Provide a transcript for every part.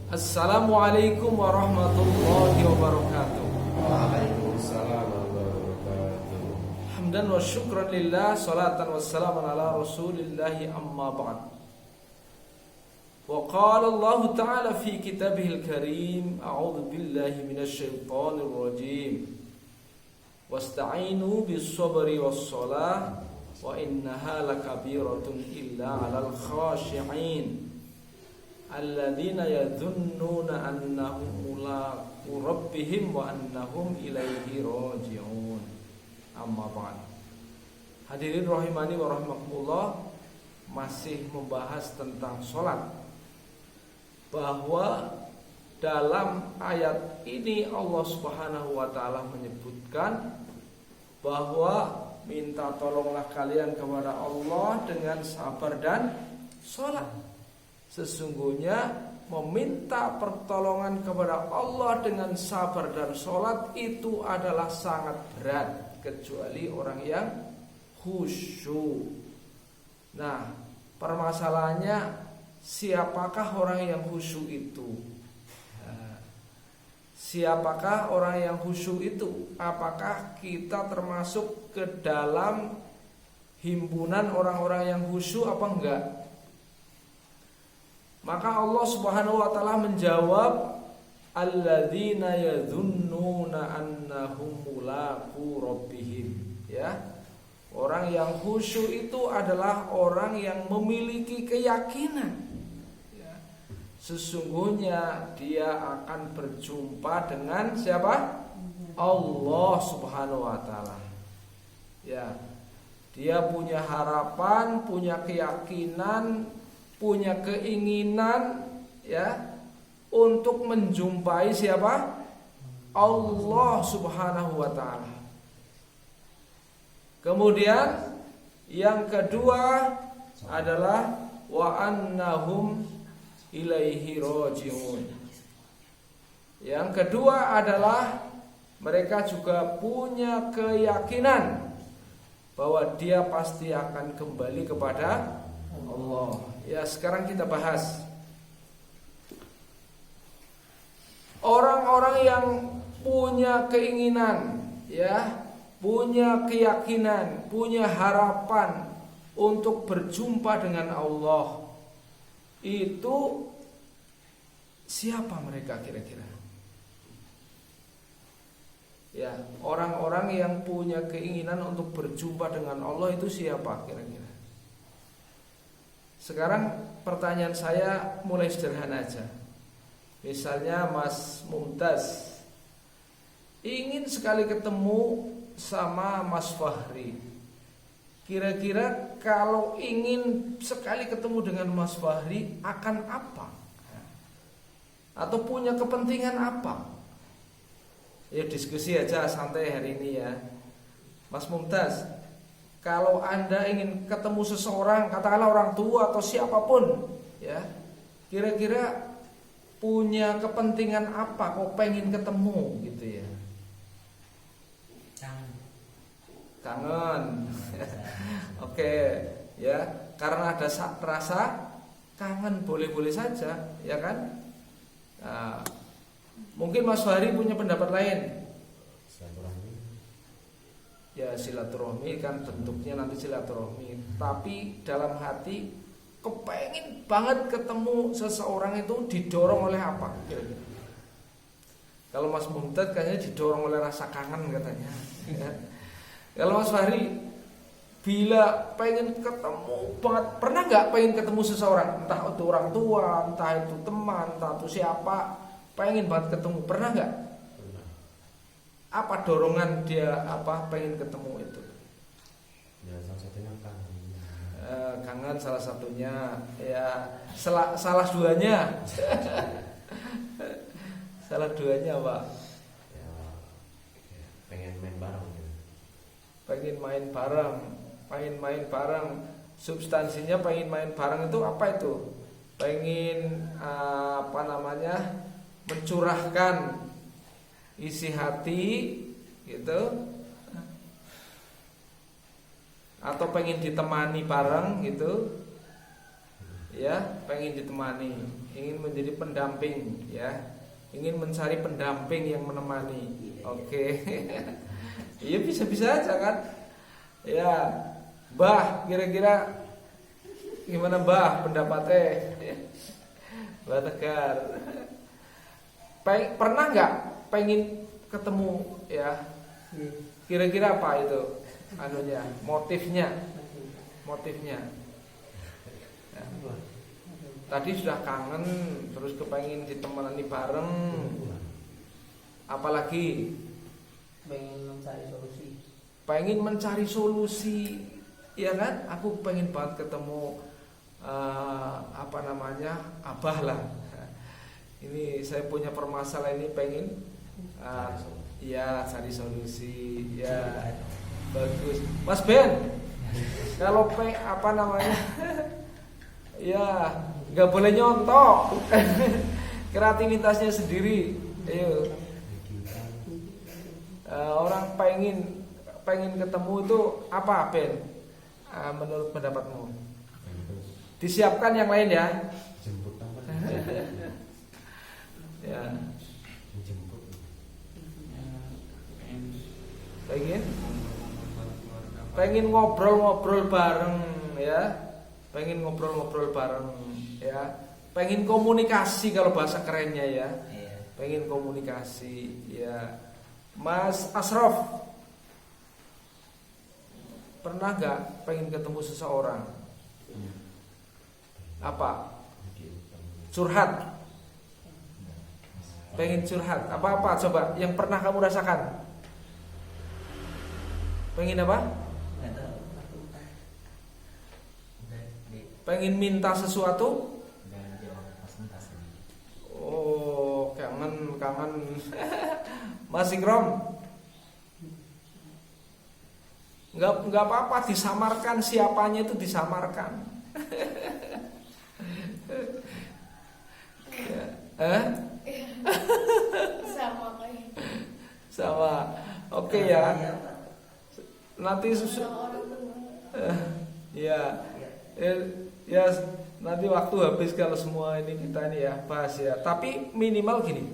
Assalamualaikum warahmatullahi wabarakatuh. Waalaikumsalam warahmatullahi wabarakatuh. Hamdan wa syukran lillah, salatan wassalaman ala rasulillahi, amma ba'd. Wa qala Allah ta'ala fi kitabihil karim, a'udhu billahi minasyaitanir rajim. Wasta'inu bis sabri was salah wa innaha lakabiratun illa 'alal khashi'in alladzina yadhunnuna annahum mulaqu rabbihim wa annahum ilaihi raji'un. Amma ba'd. Hadirin rahimani wa rahimakumullah, masih membahas tentang sholat, bahwa dalam ayat ini Allah Subhanahu wa taala menyebutkan bahwa minta tolonglah kalian kepada Allah dengan sabar dan sholat. Sesungguhnya meminta pertolongan kepada Allah dengan sabar dan sholat itu adalah sangat berat, kecuali orang yang khusyuk. Nah, permasalahannya, siapakah orang yang khusyuk itu? Siapakah orang yang khusyuk itu? Apakah kita termasuk ke dalam himpunan orang-orang yang khusyuk apa enggak? Maka Allah Subhanahu wa taala menjawab, alladzina yadhunnuna annahum mulaqu rabbihim. Ya. Orang yang khusyuk itu adalah orang yang memiliki keyakinan, ya, sesungguhnya dia akan berjumpa dengan siapa? Allah Subhanahu wa taala. Ya. Dia punya harapan, punya keyakinan, punya keinginan, ya, untuk menjumpai siapa? Allah Subhanahu wa taala. Kemudian yang kedua adalah wa annahum ilaihi raji'un. Yang kedua adalah mereka juga punya keyakinan bahwa dia pasti akan kembali kepada Allah. Ya, sekarang kita bahas orang-orang yang punya keinginan, ya, punya keyakinan, punya harapan untuk berjumpa dengan Allah. Itu siapa mereka kira-kira? Ya, orang-orang yang punya keinginan untuk berjumpa dengan Allah itu siapa kira-kira? Sekarang pertanyaan saya mulai sederhana aja. Misalnya Mas Mumtaz ingin sekali ketemu sama Mas Fahri. Kira-kira kalau ingin sekali ketemu dengan Mas Fahri akan apa? Atau punya kepentingan apa? Ya, diskusi aja santai hari ini ya. Mas Mumtaz, kalau Anda ingin ketemu seseorang, katakanlah orang tua atau siapapun, ya, kira-kira punya kepentingan apa kok pengen ketemu gitu ya? Kangen. Oke, ya, karena ada rasa kangen, boleh-boleh saja, ya kan? Nah, mungkin Mas Fahri punya pendapat lain. Ya, silaturahmi kan bentuknya nanti silaturahmi, tapi dalam hati kepengen banget ketemu seseorang itu didorong oleh apa kira-kira? Kalau Mas Mumtaz kayaknya didorong oleh rasa kangen katanya, ya. Kalau Mas Fahri bila pengen ketemu banget, pernah nggak pengen ketemu seseorang, entah itu orang tua, entah itu teman, entah itu siapa, pengen banget ketemu, pernah nggak? Apa dorongan dia pengen ketemu itu? Ya, salah satunya kangen. Kangen salah satunya, ya, salah duanya. Salah duanya Pak. Ya, pengen main bareng gitu. Pengen main bareng. Substansinya pengen main bareng itu apa itu? Pengen mencurahkan isi hati gitu, atau pengen ditemani bareng gitu, ya, pengen ditemani, ingin menjadi pendamping, ya, ingin mencari pendamping yang menemani. Oke. Iya, bisa-bisa aja kan. Ya, Mbah, kira-kira gimana Mbah pendapatnya? Mbah Tegar. Pernah nggak pengen ketemu, ya? Kira-kira apa itu? Anunya, motifnya. Ya. Tadi sudah kangen, terus kepengen ditemani bareng. Apalagi pengen mencari solusi, ya kan? Aku pengen banget ketemu Abah lah. Ini saya punya permasalahan ini, pengen ya cari solusi. Ya, bagus, Mas Ben. Kalau ya nggak boleh nyontok. Kreativitasnya sendiri. Ayo. Orang pengen ketemu itu apa, Ben? Menurut pendapatmu? Disiapkan yang lain ya. Jemput apa? Ya. Jemput. Pengen ngobrol-ngobrol bareng, ya. Pengen ngobrol-ngobrol bareng, ya. Pengen komunikasi kalau bahasa kerennya, ya. Pengen komunikasi, ya. Mas Asraf, pernah gak pengen ketemu seseorang? Apa? Curhat. Pengen curhat. Apa-apa coba yang pernah kamu rasakan? Pengen apa? Pengen minta sesuatu? Oh, kangen. Mas Ikram, nggak apa-apa, disamarkan, siapanya itu disamarkan. Ya. Sama. Oke, ya. Nanti ya nanti waktu habis kalau semua ini kita ini ya bahas ya. Tapi minimal gini,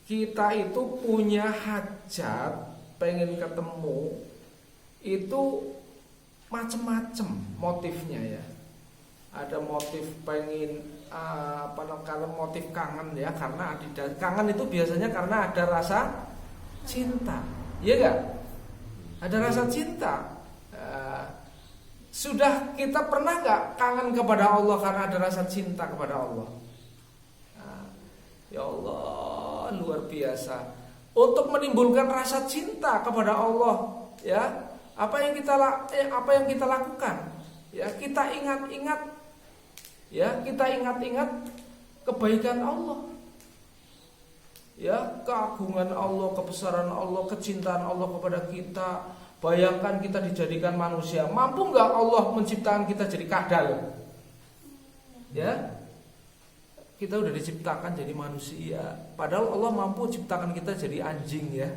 kita itu punya hajat pengen ketemu itu macem-macem motifnya, ya. Ada motif pengen karena motif kangen, ya, karena kangen itu biasanya karena ada rasa cinta, iya gak? Ada rasa cinta. Sudah kita pernah gak kangen kepada Allah karena ada rasa cinta kepada Allah? Ya Allah, luar biasa. Untuk menimbulkan rasa cinta kepada Allah, ya, apa yang kita lakukan? Ya, kita ingat-ingat, ya, kita ingat-ingat kebaikan Allah, ya, keagungan Allah, kebesaran Allah, kecintaan Allah kepada kita. Bayangkan kita dijadikan manusia, mampu nggak Allah menciptakan kita jadi kadal? Ya, kita udah diciptakan jadi manusia, padahal Allah mampu ciptakan kita jadi anjing, ya.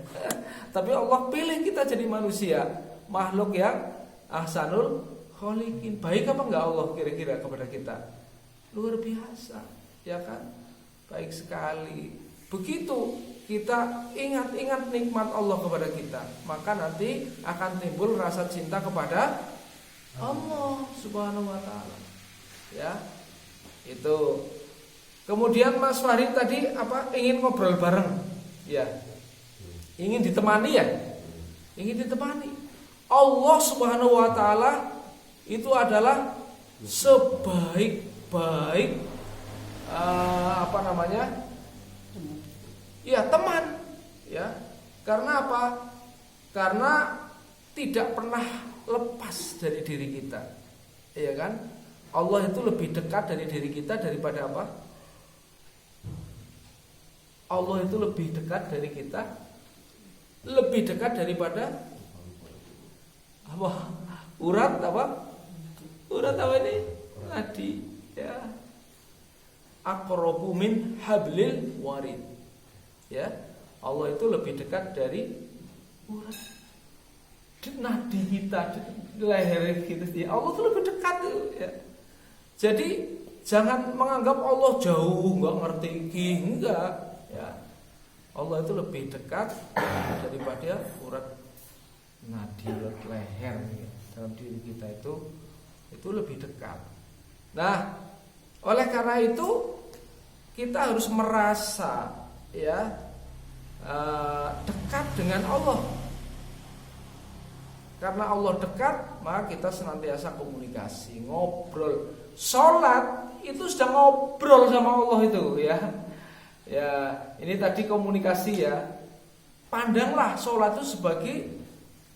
Tapi Allah pilih kita jadi manusia, makhluk yang ahsanul kholiqin. Baik apa enggak Allah kira-kira kepada kita? Luar biasa, ya kan? Baik sekali. Begitu kita ingat-ingat nikmat Allah kepada kita, maka nanti akan timbul rasa cinta kepada Allah Subhanahu wa taala. Ya. Itu. Kemudian Mas Farid tadi apa? Ingin ngobrol bareng. Ya. Ingin ditemani, ya? Ingin ditemani. Allah Subhanahu wa taala itu adalah sebaik-baik ya, teman, ya. Karena apa? Karena tidak pernah lepas dari diri kita, ya kan? Allah itu lebih dekat dari diri kita daripada apa? Allah itu lebih dekat dari kita, lebih dekat daripada apa? Urat ini? Nadi, ya. Aqrabu min hablil warid. Ya, Allah itu lebih dekat dari urat nadi kita, leher kita. Allah itu lebih dekat tuh, ya. Jadi jangan menganggap Allah jauh, nggak ngerti iki, enggak. Ya, Allah itu lebih dekat daripada urat nadi, urat leher ya. Dalam diri kita itu lebih dekat. Nah, oleh karena itu kita harus merasa ya dekat dengan Allah. Karena Allah dekat, maka kita senantiasa komunikasi, ngobrol. Sholat itu sedang ngobrol sama Allah itu ya. Ya, ini tadi komunikasi ya. Pandanglah sholat itu sebagai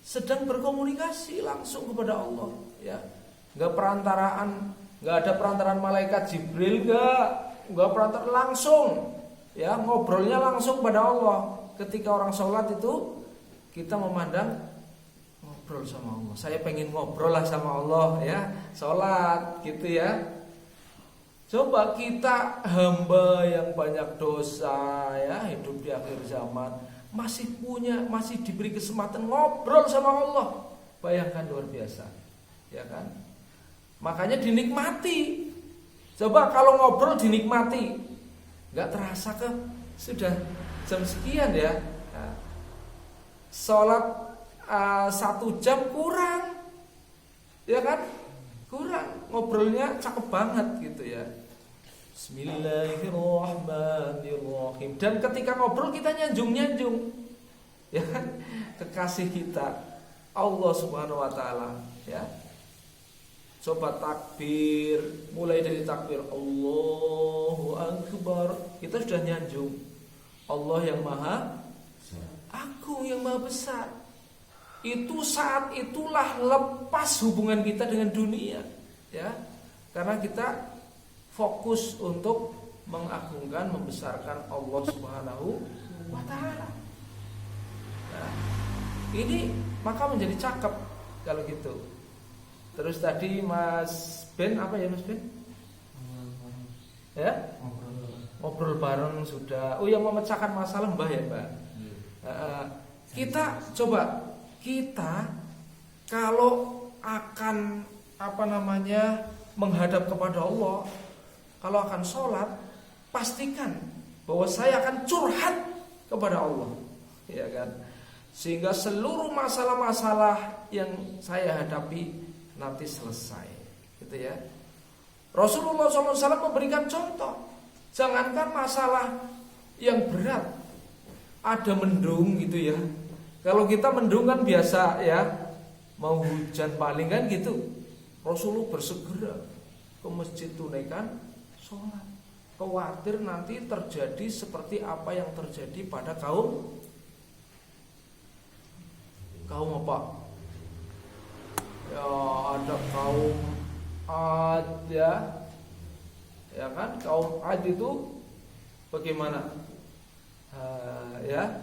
sedang berkomunikasi langsung kepada Allah ya. Enggak ada perantaraan malaikat Jibril, enggak perantaraan langsung. Ya, ngobrolnya langsung pada Allah. Ketika orang sholat itu kita memandang ngobrol sama Allah. Saya pengen ngobrol lah sama Allah ya, sholat gitu ya. Coba kita hamba yang banyak dosa ya, hidup di akhir zaman, masih diberi kesempatan ngobrol sama Allah. Bayangkan luar biasa, ya kan? Makanya dinikmati. Coba kalau ngobrol dinikmati, nggak terasa sudah jam sekian ya. Nah, sholat 1 jam kurang, ya kan? Kurang, ngobrolnya cakep banget gitu ya. Bismillahirrahmanirrahim. Dan ketika ngobrol kita nyanjung, ya kan? Kekasih kita Allah Subhanahu Wa Taala, ya. Coba takbir, mulai dari takbir Allahu Akbar, kita sudah nyanjung Allah yang maha agung, yang maha besar. Itu saat itulah lepas hubungan kita dengan dunia ya. Karena kita fokus untuk mengagungkan, membesarkan Allah Subhanahu wa Ta'ala. Nah, ini maka menjadi cakep kalau gitu. Terus tadi Mas Ben, apa ya Mas Ben? Ya? Ngobrol bareng sudah. Oh, yang memecahkan masalah Mbah ya Mbak. Kita kalau akan menghadap kepada Allah, kalau akan sholat, pastikan bahwa saya akan curhat kepada Allah, ya kan? Sehingga seluruh masalah-masalah yang saya hadapi nanti selesai, gitu ya. Rasulullah SAW memberikan contoh. Jangankan masalah yang berat, ada mendung gitu ya. Kalau kita mendung kan biasa ya, mau hujan paling kan gitu. Rasulullah bersegera ke masjid tunaikan sholat. Khawatir nanti terjadi seperti apa yang terjadi pada kaum apa? Ya, ada kaum Ad ya kan? Kaum Ad itu bagaimana? Ya.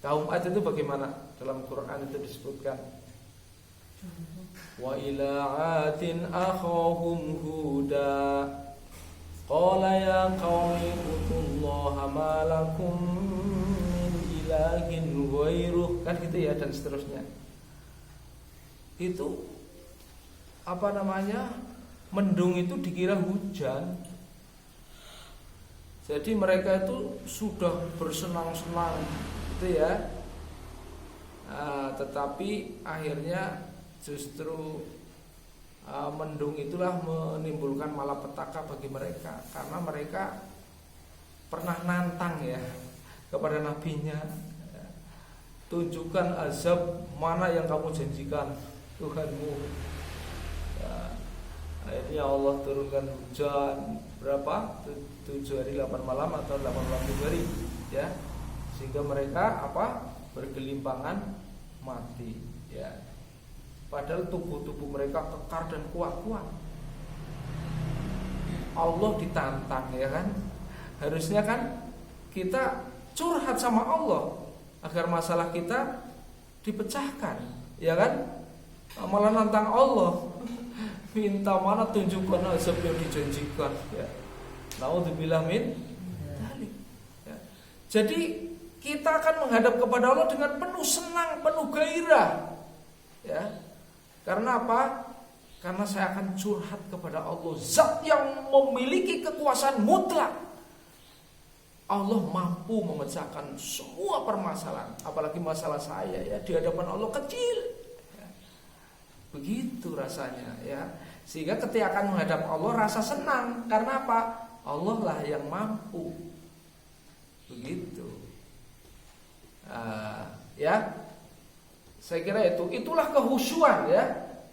Kaum Ad itu bagaimana? Dalam Quran itu disebutkan. Wa ila 'adin akhahum huda qala ya qaumi ibudullaha ma lakum min ilahin ghairuh, kan gitu ya, dan seterusnya. Itu mendung itu dikira hujan. Jadi mereka itu sudah bersenang-senang gitu ya. Tetapi akhirnya justru mendung itulah menimbulkan malapetaka bagi mereka, karena mereka pernah nantang ya kepada nabinya, tunjukkan azab mana yang kamu janjikan Tuhanmu. Ya, akhirnya Allah turunkan hujan berapa? 7 hari 8 malam atau 8 malam 7 hari ya, sehingga mereka bergelimpangan mati ya. Padahal tubuh-tubuh mereka kekar dan kuat-kuat. Allah ditantang ya kan. Harusnya kan kita curhat sama Allah agar masalah kita dipecahkan, ya kan? Malah nantang Allah, minta mana tunjukkan azab yang dijanjikan ya. Naudzubillah min dzalik ya. Jadi kita akan menghadap kepada Allah dengan penuh senang, penuh gairah ya. Karena apa? Karena saya akan curhat kepada Allah, zat yang memiliki kekuasaan mutlak. Allah mampu memecahkan semua permasalahan, apalagi masalah saya ya, di hadapan Allah kecil. Begitu rasanya ya. Sehingga ketika akan menghadap Allah rasa senang. Karena apa? Allah lah yang mampu. Begitu. Ya. Saya kira itulah kehusyuan ya.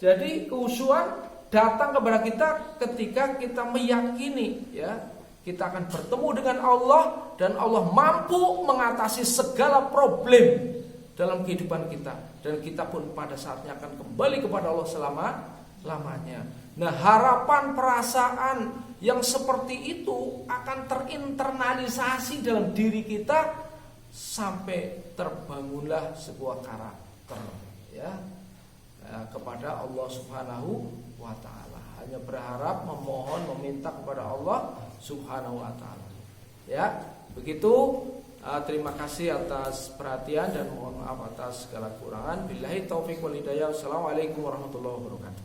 Jadi kehusyuan datang kepada kita ketika kita meyakini ya, kita akan bertemu dengan Allah dan Allah mampu mengatasi segala problem dalam kehidupan kita, dan kita pun pada saatnya akan kembali kepada Allah selama-lamanya. Nah, harapan perasaan yang seperti itu akan terinternalisasi dalam diri kita sampai terbangunlah sebuah karakter ya, kepada Allah Subhanahu wa taala. Hanya berharap, memohon, meminta kepada Allah Subhanahu wa taala. Ya, begitu. Terima kasih atas perhatian dan mohon maaf atas segala kekurangan. Billahi taufiq wal hidayah. Wassalamualaikum warahmatullahi wabarakatuh.